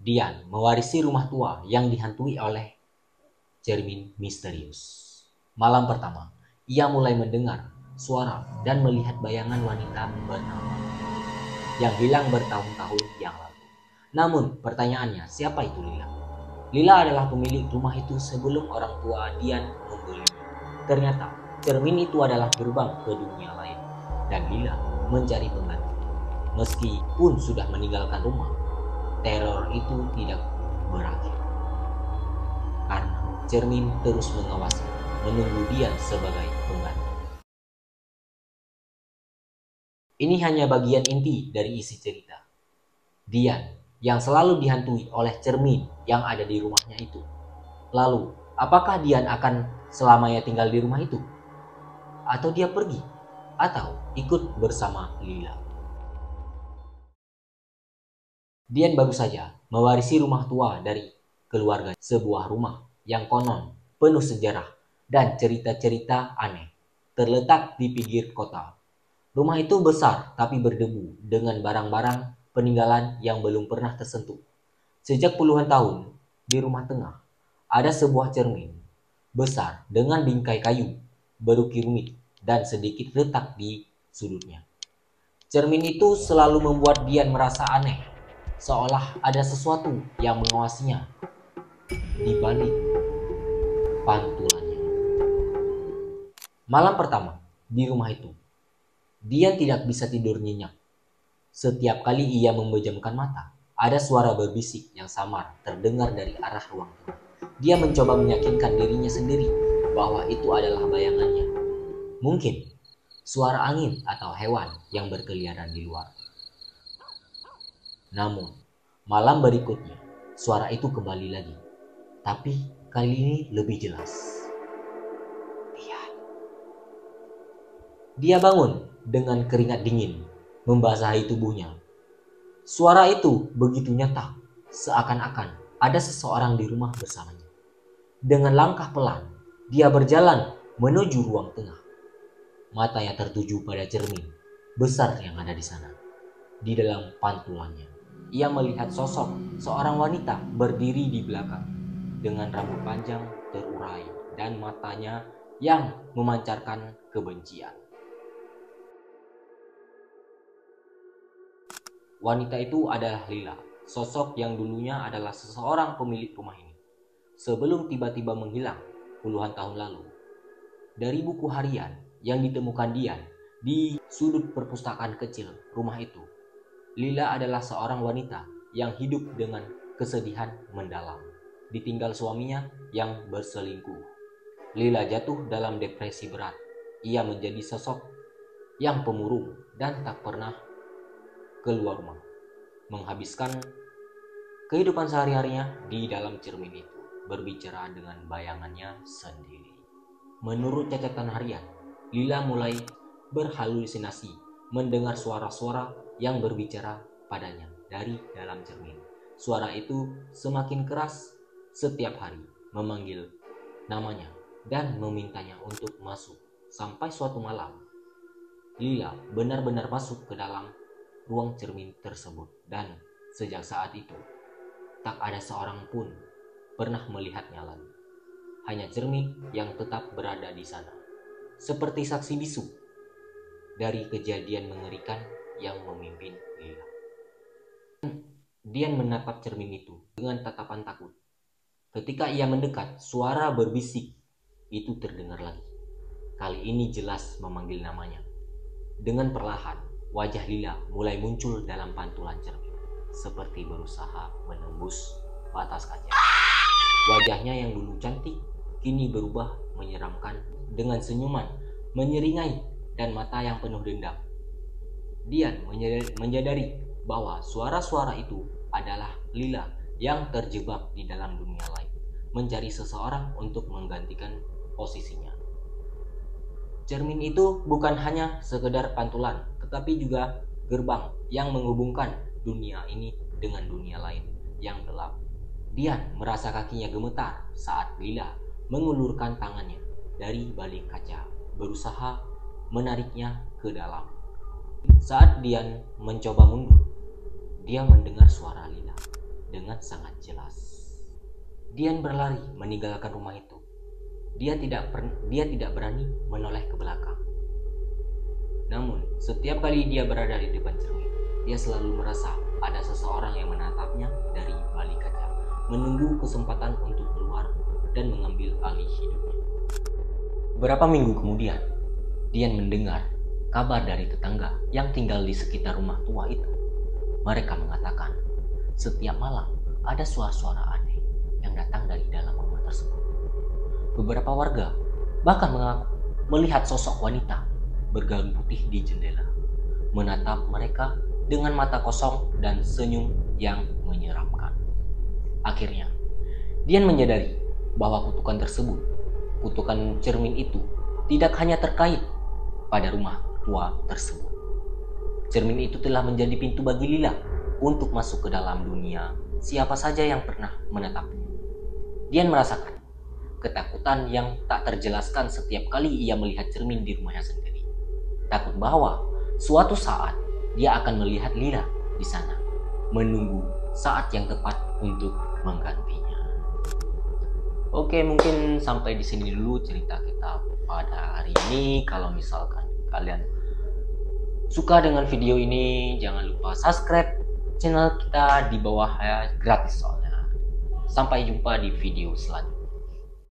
Dian mewarisi rumah tua yang dihantui oleh cermin misterius. Malam pertama, ia mulai mendengar suara dan melihat bayangan wanita bernama yang hilang bertahun-tahun yang lalu. Namun pertanyaannya, siapa itu Lila? Lila adalah pemilik rumah itu sebelum orang tua Dian membelinya. Ternyata cermin itu adalah gerbang ke dunia lain dan Lila mencari pengganti. Meskipun sudah meninggalkan rumah, teror itu tidak berakhir. Karena cermin terus mengawasi, menunggu Dian sebagai pengganti. Ini hanya bagian inti dari isi cerita. Dian yang selalu dihantui oleh cermin yang ada di rumahnya itu. Lalu, apakah Dian akan selamanya tinggal di rumah itu? Atau dia pergi? Atau ikut bersama Lila? Dian baru saja mewarisi rumah tua dari keluarga, sebuah rumah yang konon penuh sejarah dan cerita-cerita aneh. Terletak di pinggir kota. Rumah itu besar tapi berdebu dengan barang-barang peninggalan yang belum pernah tersentuh. Sejak puluhan tahun, di rumah tengah ada sebuah cermin besar dengan bingkai kayu berukir rumit dan sedikit retak di sudutnya. Cermin itu selalu membuat Dian merasa aneh, seolah ada sesuatu yang mengawasinya di balik pantulannya. Malam pertama di rumah itu, Dian tidak bisa tidur nyenyak. Setiap kali ia memejamkan mata, ada suara berbisik yang samar terdengar dari arah ruang tengah. Dia mencoba meyakinkan dirinya sendiri bahwa itu adalah bayangannya. Mungkin suara angin atau hewan yang berkeliaran di luar. Namun, malam berikutnya, suara itu kembali lagi. Tapi kali ini lebih jelas. Dia bangun dengan keringat dingin membasahi tubuhnya. Suara itu begitu nyata, seakan-akan ada seseorang di rumah bersamanya. Dengan langkah pelan, dia berjalan menuju ruang tengah. Matanya tertuju pada cermin besar yang ada di sana. Di dalam pantulannya, ia melihat sosok seorang wanita berdiri di belakang dengan rambut panjang terurai dan matanya yang memancarkan kebencian. Wanita itu adalah Lila, sosok yang dulunya adalah seseorang pemilik rumah ini. Sebelum tiba-tiba menghilang puluhan tahun lalu. Dari buku harian yang ditemukan Dian di sudut perpustakaan kecil rumah itu, Lila adalah seorang wanita yang hidup dengan kesedihan mendalam. Ditinggal suaminya yang berselingkuh. Lila jatuh dalam depresi berat. Ia menjadi sosok yang pemurung dan tak pernah keluar rumah, menghabiskan kehidupan sehari-harinya di dalam cermin itu, berbicara dengan bayangannya sendiri. Menurut catatan harian, Lila mulai berhalusinasi, mendengar suara-suara yang berbicara padanya dari dalam cermin. Suara itu semakin keras setiap hari, memanggil namanya dan memintanya untuk masuk. Sampai suatu malam, Lila benar-benar masuk ke dalam ruang cermin tersebut, dan sejak saat itu tak ada seorang pun pernah melihatnya lagi. Hanya cermin yang tetap berada di sana, seperti saksi bisu dari kejadian mengerikan yang memimpin Lila. Dian menatap cermin itu dengan tatapan takut. Ketika ia mendekat, suara berbisik itu terdengar lagi. Kali ini jelas memanggil namanya. Dengan perlahan, wajah Lila mulai muncul dalam pantulan cermin, seperti berusaha menembus batas kaca. Wajahnya yang dulu cantik, kini berubah menyeramkan dengan senyuman menyeringai dan mata yang penuh dendam. Dian menyadari bahwa suara-suara itu adalah Lila yang terjebak di dalam dunia lain, mencari seseorang untuk menggantikan posisinya. Cermin itu bukan hanya sekedar pantulan, tetapi juga gerbang yang menghubungkan dunia ini dengan dunia lain yang gelap. Dian merasa kakinya gemetar saat Lila mengulurkan tangannya dari balik kaca, berusaha menariknya ke dalam. Saat Dian mencoba mundur, dia mendengar suara Lila. dengan sangat jelas. Dian berlari meninggalkan rumah itu. Dia tidak berani menoleh ke belakang. Namun, setiap kali dia berada di depan cermin, dia selalu merasa ada seseorang yang menatapnya dari balik kaca, menunggu kesempatan untuk keluar dan mengambil alih hidupnya. Beberapa minggu kemudian, Dian mendengar kabar dari tetangga yang tinggal di sekitar rumah tua itu. Mereka mengatakan, setiap malam ada suara-suara aneh yang datang dari dalam rumah tersebut. Beberapa warga bahkan mengaku melihat sosok wanita bergaun putih di jendela, menatap mereka dengan mata kosong dan senyum yang menyeramkan. Akhirnya, Dian menyadari bahwa kutukan cermin itu tidak hanya terkait pada rumah tua tersebut. Cermin itu telah menjadi pintu bagi Lila untuk masuk ke dalam dunia siapa saja yang pernah menatapnya. Dian merasakan ketakutan yang tak terjelaskan setiap kali ia melihat cermin di rumahnya sendiri. Takut bahwa suatu saat dia akan melihat Lila di sana, menunggu saat yang tepat untuk menggantinya. Oke, mungkin sampai di sini dulu cerita kita pada hari ini. Kalau misalkan kalian suka dengan video ini, jangan lupa subscribe channel kita di bawah ya, gratis soalnya. Sampai jumpa di video selanjutnya.